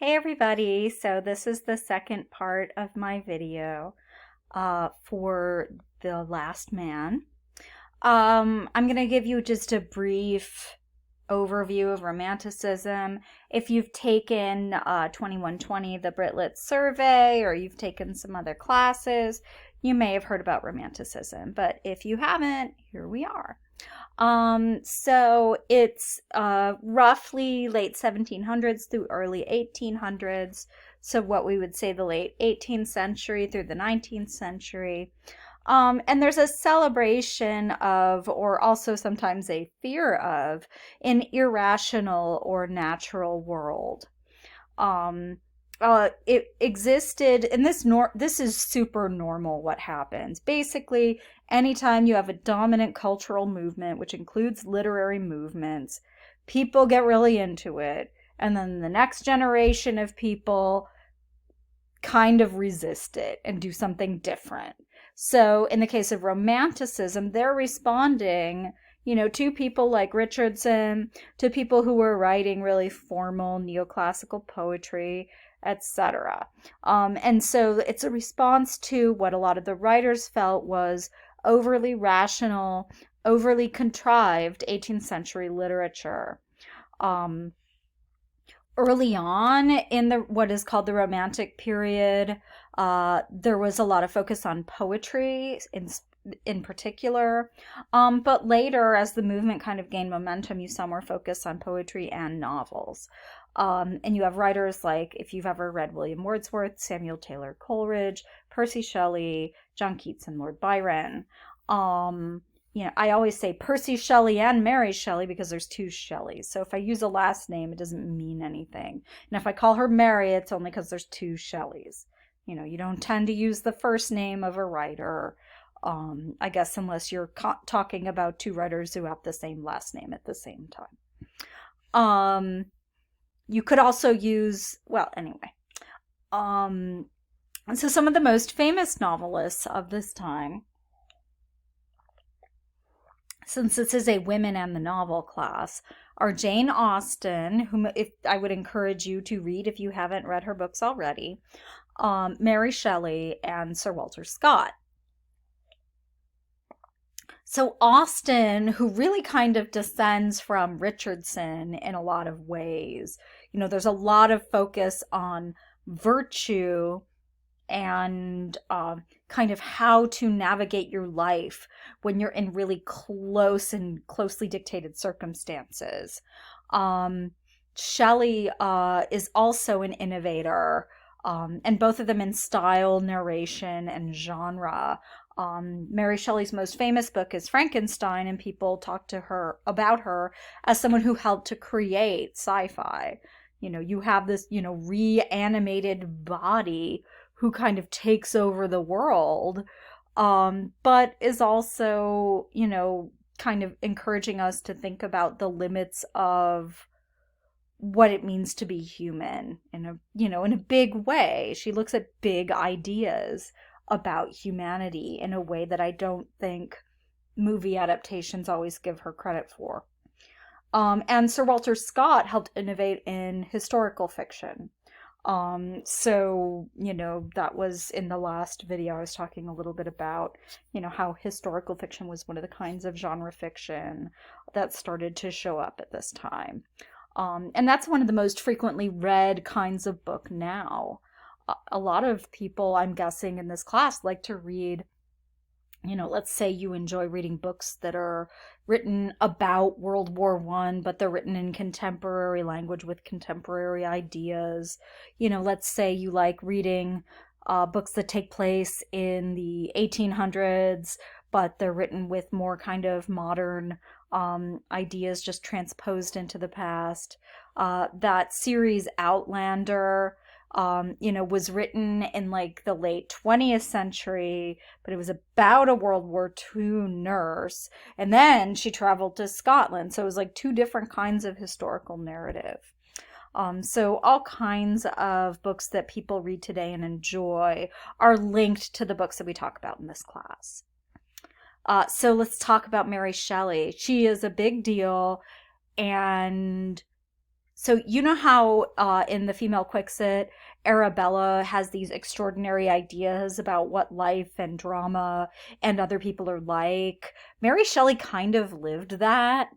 Hey everybody, so this is the second part of my video for The Last Man. I'm going to give you just a brief overview of Romanticism. If you've taken 2120, the Brit Lit survey, or you've taken some other classes, you may have heard about Romanticism, but if you haven't, here we are. So it's roughly late 1700s through early 1800s. So what we would say the late 18th century through the 19th century. And there's a celebration of, or also sometimes a fear of, an irrational or natural world. It existed, and this is super normal what happens. Basically, anytime you have a dominant cultural movement, which includes literary movements, people get really into it, and then the next generation of people kind of resist it and do something different. So in the case of Romanticism, they're responding, to people like Richardson, to people who were writing really formal neoclassical poetry, etc. And so it's a response to what a lot of the writers felt was overly rational, overly contrived 18th century literature. Um, Early on in the what is called the Romantic period, there was a lot of focus on poetry in particular. But later, as the movement kind of gained momentum, you saw more focus on poetry and novels. And you have writers like, if you've ever read William Wordsworth, Samuel Taylor Coleridge, Percy Shelley, John Keats, and Lord Byron. I always say Percy Shelley and Mary Shelley because there's two Shelleys. So if I use a last name, it doesn't mean anything. And if I call her Mary, it's only because there's two Shelleys. You don't tend to use the first name of a writer, I guess, unless you're talking about two writers who have the same last name at the same time. You could also use, well, anyway. So some of the most famous novelists of this time, since this is a women and the novel class, are Jane Austen, whom I would encourage you to read if you haven't read her books already, Mary Shelley, and Sir Walter Scott. So Austen, who really kind of descends from Richardson in a lot of ways, there's a lot of focus on virtue and kind of how to navigate your life when you're in really close and closely dictated circumstances. Shelley is also an innovator, and both of them in style, narration, and genre. Mary Shelley's most famous book is Frankenstein, and people talk to her about her as someone who helped to create sci-fi. You have this, reanimated body who kind of takes over the world, but is also, kind of encouraging us to think about the limits of what it means to be human in a big way. She looks at big ideas about humanity in a way that I don't think movie adaptations always give her credit for. And Sir Walter Scott helped innovate in historical fiction. So, that was in the last video. I was talking a little bit about, how historical fiction was one of the kinds of genre fiction that started to show up at this time. And that's one of the most frequently read kinds of book now. A lot of people, I'm guessing, in this class like to read, let's say you enjoy reading books that are written about World War I, but they're written in contemporary language with contemporary ideas. Let's say you like reading books that take place in the 1800s, but they're written with more kind of modern ideas just transposed into the past. That series Outlander, was written in like the late 20th century, but it was about a World War II nurse. And then she traveled to Scotland. So it was like two different kinds of historical narrative. So all kinds of books that people read today and enjoy are linked to the books that we talk about in this class. So let's talk about Mary Shelley. She is a big deal. And So you know how in the female Quixote, Arabella has these extraordinary ideas about what life and drama and other people are like. Mary Shelley kind of lived that.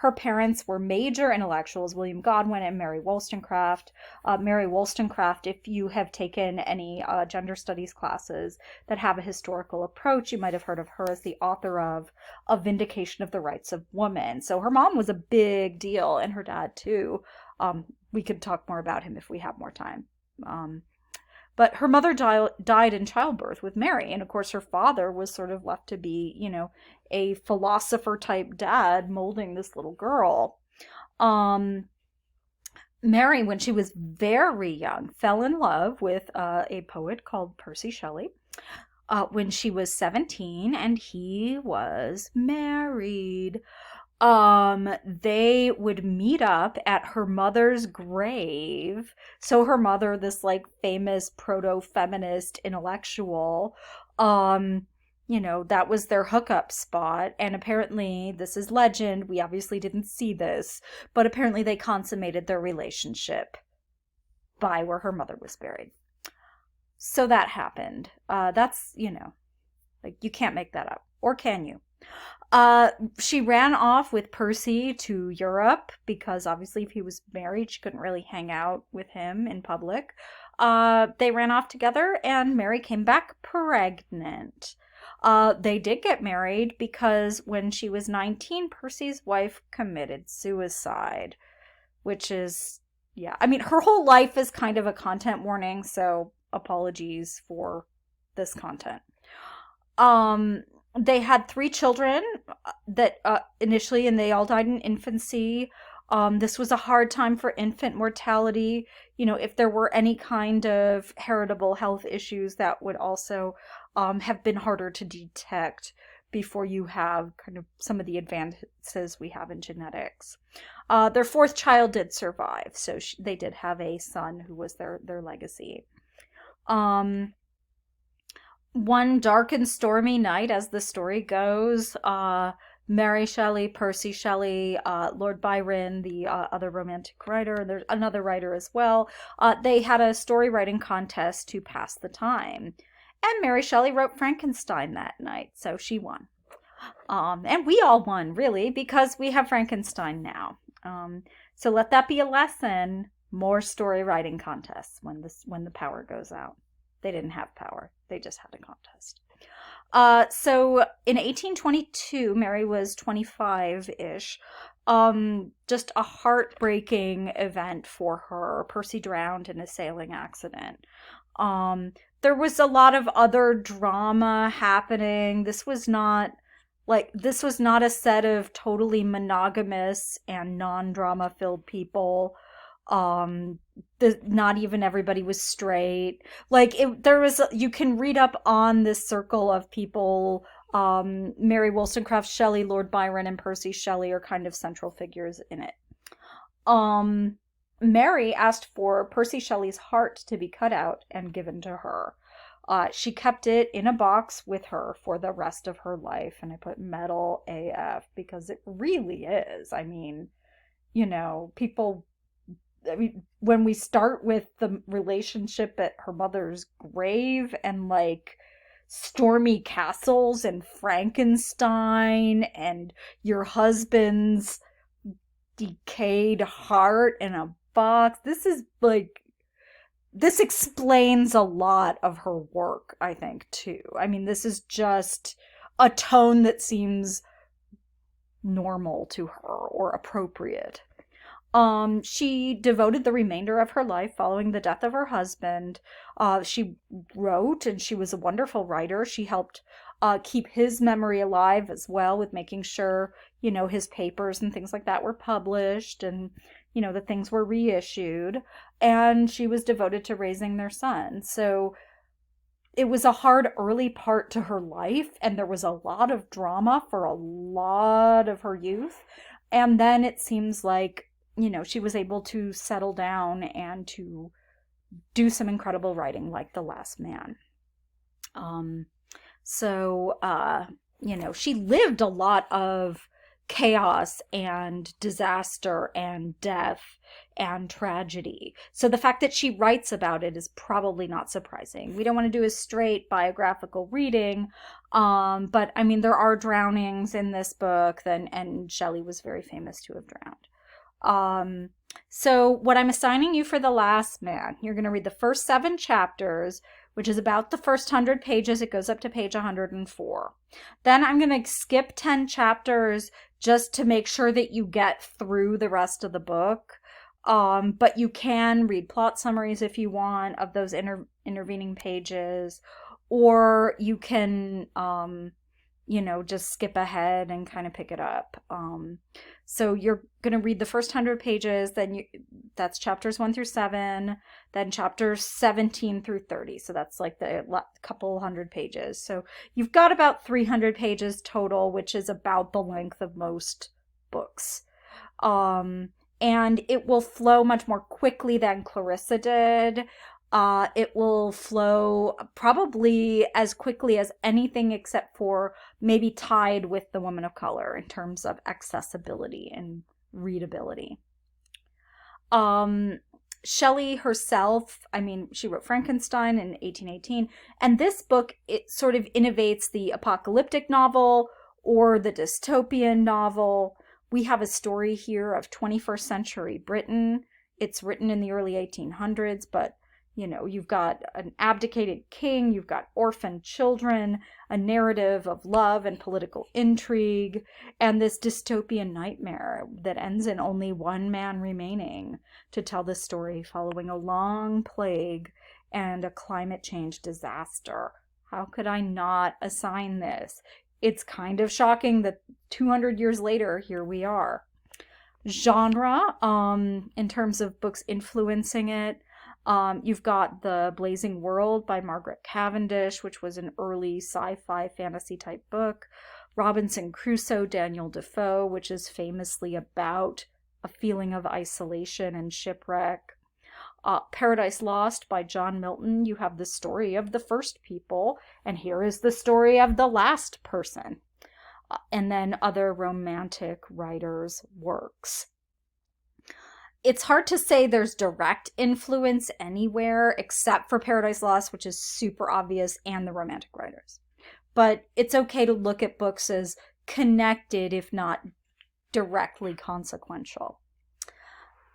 Her parents were major intellectuals, William Godwin and Mary Wollstonecraft. Mary Wollstonecraft, if you have taken any gender studies classes that have a historical approach, you might have heard of her as the author of A Vindication of the Rights of Woman. So her mom was a big deal, and her dad too. We could talk more about him if we have more time. But her mother died in childbirth with Mary. And of course, her father was sort of left to be, a philosopher type dad molding this little girl. Mary, when she was very young, fell in love with a poet called Percy Shelley when she was 17, and he was married. They would meet up at her mother's grave. So her mother, this like famous proto-feminist intellectual, that was their hookup spot. And apparently, this is legend. We obviously didn't see this, but apparently they consummated their relationship by where her mother was buried. So that happened. That's, like you can't make that up. Or can you? She ran off with Percy to Europe because obviously if he was married, she couldn't really hang out with him in public. They ran off together and Mary came back pregnant. They did get married because when she was 19, Percy's wife committed suicide, which is, yeah, I mean, her whole life is kind of a content warning, so apologies for this content. They had 3 children that initially, and they all died in infancy. This was a hard time for infant mortality. If there were any kind of heritable health issues, that would also have been harder to detect before you have kind of some of the advances we have in genetics. Their 4th child did survive, so they did have a son who was their legacy. One dark and stormy night, as the story goes, Mary Shelley, Percy Shelley, Lord Byron, the other romantic writer, there's another writer as well, they had a story writing contest to pass the time. And Mary Shelley wrote Frankenstein that night, so she won. And we all won, really, because we have Frankenstein now. So let that be a lesson. More story writing contests when the power goes out. They didn't have power. They just had a contest. So in 1822, Mary was 25-ish. Just a heartbreaking event for her. Percy drowned in a sailing accident. There was a lot of other drama happening. This was not a set of totally monogamous and non-drama filled people. Not even everybody was straight. You can read up on this circle of people. Mary Wollstonecraft Shelley, Lord Byron, and Percy Shelley are kind of central figures in it. Mary asked for Percy Shelley's heart to be cut out and given to her. She kept it in a box with her for the rest of her life, and I put metal AF because it really is. I mean, when we start with the relationship at her mother's grave and like stormy castles and Frankenstein and your husband's decayed heart in a box, this explains a lot of her work, I think, too. I mean, this is just a tone that seems normal to her or appropriate. She devoted the remainder of her life following the death of her husband. She wrote, and she was a wonderful writer. She helped keep his memory alive as well with making sure, his papers and things like that were published and, the things were reissued. And she was devoted to raising their son. So it was a hard early part to her life, and there was a lot of drama for a lot of her youth. And then it seems like, she was able to settle down and to do some incredible writing like The Last Man. She lived a lot of chaos and disaster and death and tragedy. So the fact that she writes about it is probably not surprising. We don't want to do a straight biographical reading, but I mean, there are drownings in this book, and Shelley was very famous to have drowned. So what I'm assigning you for The Last Man, you're going to read the first 7 chapters, which is about the first 100 pages. It goes up to page 104. Then I'm going to skip 10 chapters just to make sure that you get through the rest of the book. But you can read plot summaries if you want of those intervening pages, or you can, just skip ahead and kind of pick it up. So you're going to read the first 100 pages, then that's chapters 1 through 7, then chapters 17 through 30. So that's like the couple hundred pages. So you've got about 300 pages total, which is about the length of most books. And it will flow much more quickly than Clarissa did. It will flow probably as quickly as anything except for maybe Tide with the Woman of Color in terms of accessibility and readability. Shelley herself, I mean, she wrote Frankenstein in 1818, and this book, it sort of innovates the apocalyptic novel or the dystopian novel. We have a story here of 21st century Britain. It's written in the early 1800s, but you've got an abdicated king, you've got orphaned children, a narrative of love and political intrigue, and this dystopian nightmare that ends in only one man remaining to tell the story following a long plague and a climate change disaster. How could I not assign this? It's kind of shocking that 200 years later, here we are. Genre, in terms of books influencing it, you've got The Blazing World by Margaret Cavendish, which was an early sci-fi fantasy type book. Robinson Crusoe, Daniel Defoe, which is famously about a feeling of isolation and shipwreck. Paradise Lost by John Milton. You have the story of the first people, and here is the story of the last person. And then other romantic writers' works. It's hard to say there's direct influence anywhere except for Paradise Lost, which is super obvious, and the romantic writers. But it's okay to look at books as connected, if not directly consequential.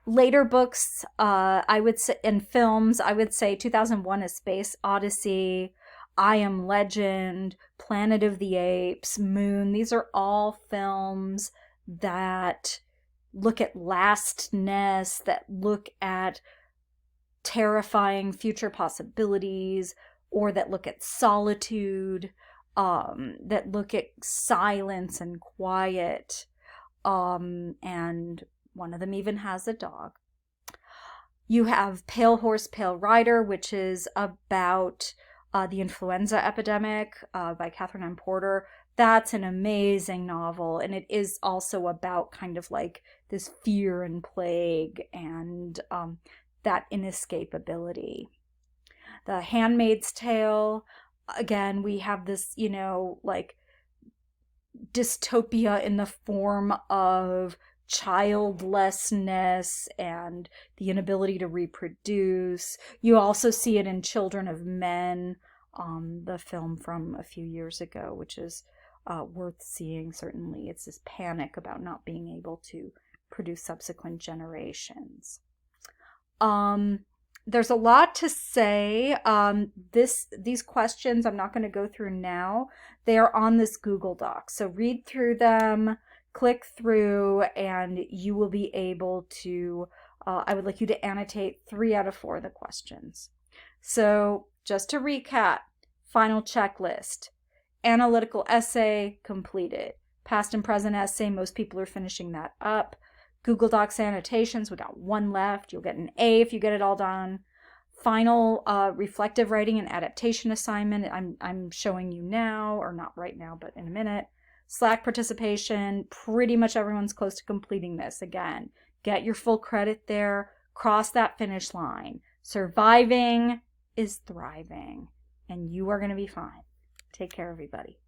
Later books, I would say, and films, I would say 2001: A Space Odyssey, I Am Legend, Planet of the Apes, Moon. These are all films that look at lastness, that look at terrifying future possibilities, or that look at solitude, that look at silence and quiet, and one of them even has a dog. You have Pale Horse, Pale Rider, which is about the influenza epidemic by Catherine M. Porter. That's an amazing novel, and it is also about kind of like this fear and plague and that inescapability. The Handmaid's Tale, again, we have this, like dystopia in the form of childlessness and the inability to reproduce. You also see it in Children of Men, the film from a few years ago, which is worth seeing, certainly. It's this panic about not being able to produce subsequent generations. There's a lot to say. These questions I'm not going to go through now. They are on this Google Doc. So read through them, click through, and you will be able to, I would like you to annotate 3 out of 4 of the questions. So just to recap, final checklist. Analytical essay completed. Past and present essay, most people are finishing that up. Google Docs annotations, we got 1 left. You'll get an A if you get it all done. Final reflective writing and adaptation assignment, I'm showing you now, or not right now, but in a minute. Slack participation, pretty much everyone's close to completing this. Again, get your full credit there, cross that finish line. Surviving is thriving, and you are going to be fine. Take care, everybody.